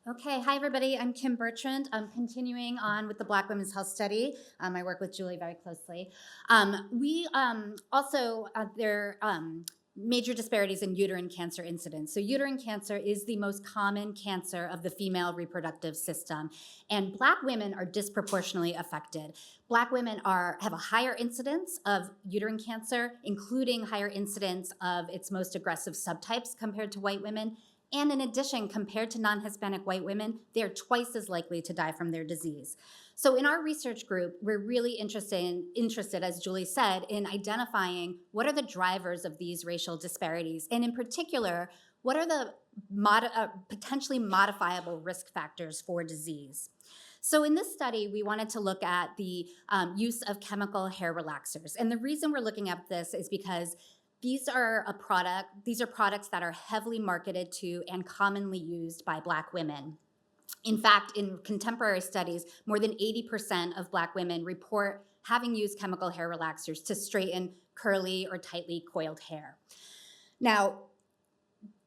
Okay, hi everybody. I'm Kim Bertrand. I'm continuing on with the Black Women's Health Study. I work with Julie very closely. We also there major disparities in uterine cancer incidence. So uterine cancer is the most common cancer of the female reproductive system, and Black women are disproportionately affected. Black women have a higher incidence of uterine cancer, including higher incidence of its most aggressive subtypes compared to white women. And in addition, compared to non-Hispanic white women, they are twice as likely to die from their disease. So in our research group, we're really interested, as Julie said, in identifying what are the drivers of these racial disparities, and in particular, what are the potentially modifiable risk factors for disease. So in this study, we wanted to look at the use of chemical hair relaxers. And the reason we're looking at this is because these are products that are heavily marketed to and commonly used by Black women. In fact, in contemporary studies, more than 80% of Black women report having used chemical hair relaxers to straighten curly or tightly coiled hair. Now,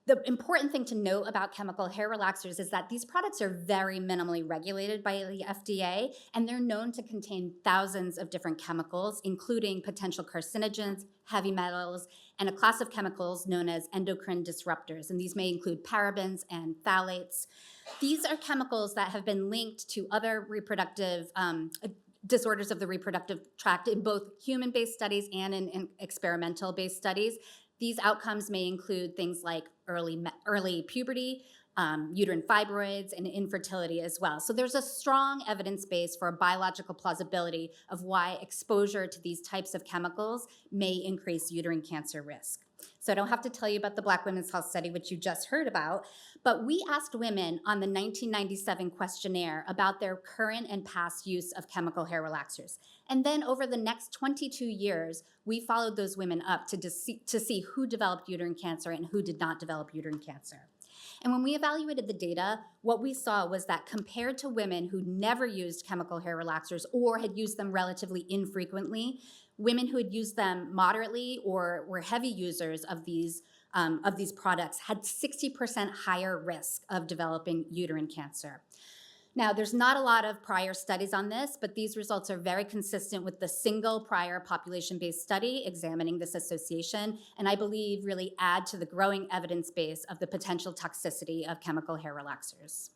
the important thing to note about chemical hair relaxers is that these products are very minimally regulated by the FDA, and they're known to contain thousands of different chemicals, including potential carcinogens, heavy metals, and a class of chemicals known as endocrine disruptors. And these may include parabens and phthalates. These are chemicals that have been linked to other reproductive disorders of the reproductive tract in both human-based studies and in experimental-based studies. These outcomes may include things like early puberty, uterine fibroids, and infertility as well. So there's a strong evidence base for a biological plausibility of why exposure to these types of chemicals may increase uterine cancer risk. So I don't have to tell you about the Black Women's Health Study, which you just heard about, but we asked women on the 1997 questionnaire about their current and past use of chemical hair relaxers. And then over the next 22 years, we followed those women up to see who developed uterine cancer and who did not develop uterine cancer. And when we evaluated the data, what we saw was that compared to women who never used chemical hair relaxers or had used them relatively infrequently, women who had used them moderately or were heavy users of these products had 60% higher risk of developing uterine cancer. Now, there's not a lot of prior studies on this, but these results are very consistent with the single prior population-based study examining this association, and I believe really add to the growing evidence base of the potential toxicity of chemical hair relaxers.